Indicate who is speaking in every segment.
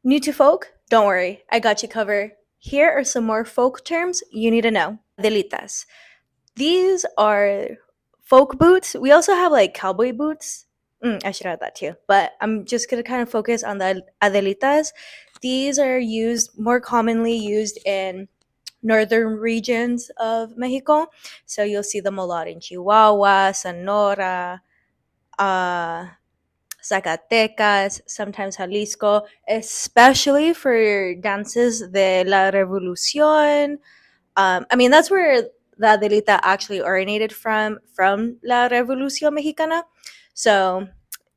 Speaker 1: New to folk? Don't worry, I got you covered. Here are some more folk terms you need to know. Adelitas. These are folk boots. We also have like cowboy boots. I should add that too. But I'm just gonna kind of focus on the adelitas. These are used more commonly used in northern regions of Mexico. So you'll see them a lot in Chihuahua, Sonora, uh, Zacatecas, sometimes Jalisco, especially for dances de la Revolucion. I mean, that's where the Adelita actually originated from La Revolucion Mexicana. So,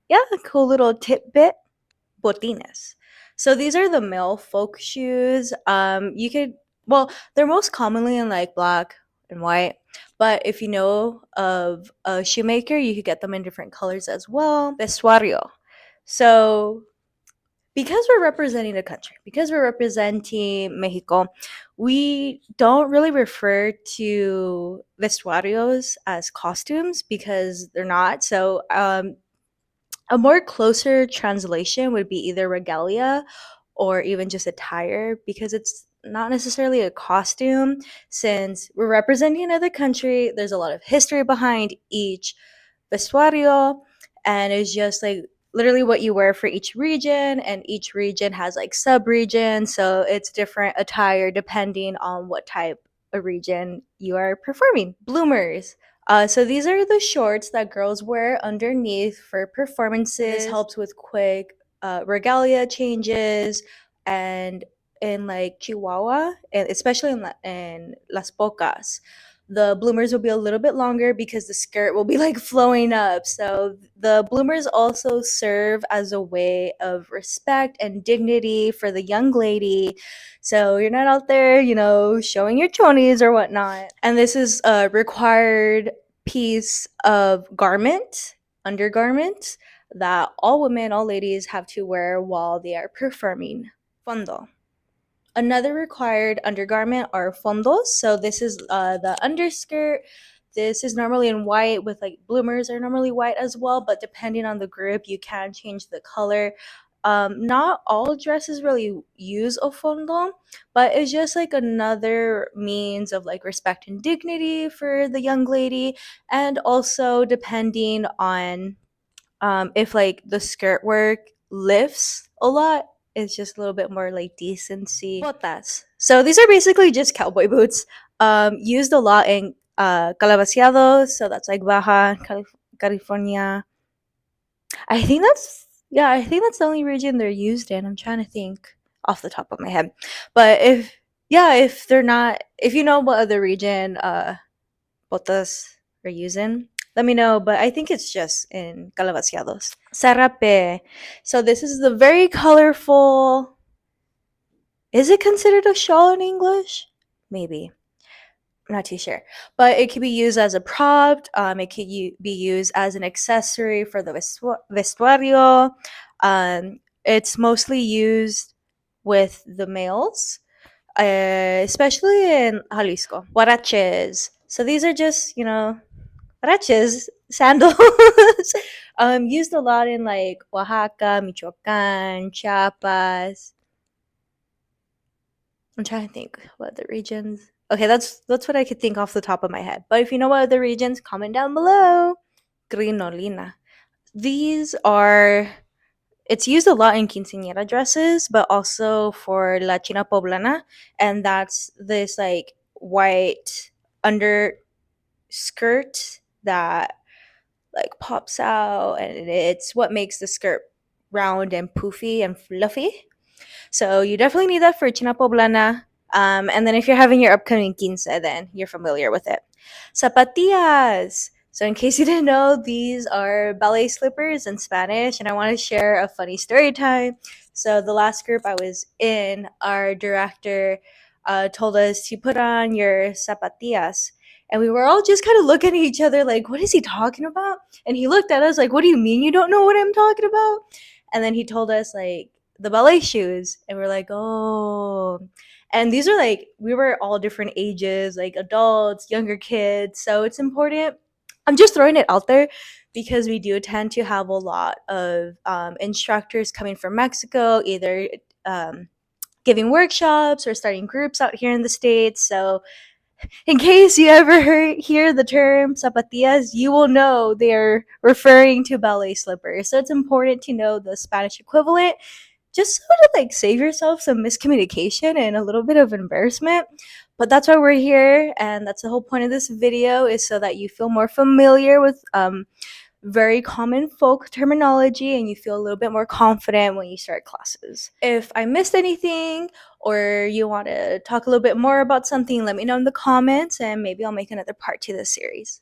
Speaker 1: yeah, a cool little tidbit, botines. So these are the male folk shoes. You could, well, they're most commonly in like black and white, but if you know of a shoemaker, you could get them in different colors as well. Vestuario. So because we're representing the country, because we're representing Mexico, we don't really refer to vestuarios as costumes because they're not. So, a more closer translation would be either regalia or even just attire because it's not necessarily a costume since we're representing another country. There's a lot of history behind each vestuario, and it's just like literally what you wear for each region, and each region has like sub regions, so it's different attire depending on what type of region you are performing. Bloomers. So these are the shorts that girls wear underneath for performances. This helps with quick regalia changes, and in like Chihuahua, and especially in Las Pocas, the bloomers will be a little bit longer because the skirt will be like flowing up. So the bloomers also serve as a way of respect and dignity for the young lady. So you're not out there, showing your chonies or whatnot. And this is a required piece of garment, undergarment, that all women, all ladies have to wear while they are performing. Fondo. Another required undergarment are fondos. So this is the underskirt. This is normally in white with like bloomers are normally white as well, but depending on the group, you can change the color. Not all dresses really use a fondo, but it's just like another means of like respect and dignity for the young lady, and also depending on if like the skirt work lifts a lot, it's just a little bit more like decency. Botas. So these are basically just cowboy boots. Used a lot in calabaciados, so that's like California. I think that's yeah, I think that's the only region they're used in. I'm trying to think off the top of my head. But if they're not, if you know what other region botas are using, let me know. But I think it's just in calabaciados. Serape. So this is the very colorful. Is it considered a shawl in English? Maybe. I'm not too sure. But it can be used as a prop. It can be used as an accessory for the vestuario. It's mostly used with the males, especially in Jalisco. Huaraches. So these are just, huaraches, sandals. Used a lot in like Oaxaca, Michoacan, Chiapas. I'm trying to think what other regions. Okay, that's what I could think off the top of my head. But if you know what other regions, comment down below. Crinolina. These are it's used a lot in quinceañera dresses, but also for la china poblana, and that's this like white under skirt that like pops out, and it's what makes the skirt round and poofy and fluffy. So you definitely need that for China Poblana. And then if you're having your upcoming quince, then you're familiar with it. Zapatillas. So in case you didn't know, these are ballet slippers in Spanish, and I want to share a funny story time. So the last group I was in, our director told us to put on your zapatillas. And we were all just kind of looking at each other like, what is he talking about? And he looked at us like, what do you mean you don't know what I'm talking about? And then he told us like the ballet shoes, and we're like, oh. And these are like, we were all different ages, like adults, younger kids. So it's important. I'm just throwing it out there because we do tend to have a lot of instructors coming from Mexico, either giving workshops or starting groups out here in the States. So in case you ever hear the term zapatillas, you will know they're referring to ballet slippers. So it's important to know the Spanish equivalent, just so to like save yourself some miscommunication and a little bit of embarrassment. But that's why we're here, and that's the whole point of this video, is so that you feel more familiar with very common folk terminology and you feel a little bit more confident when you start classes. If I missed anything or you want to talk a little bit more about something, let me know in the comments and maybe I'll make another part to this series.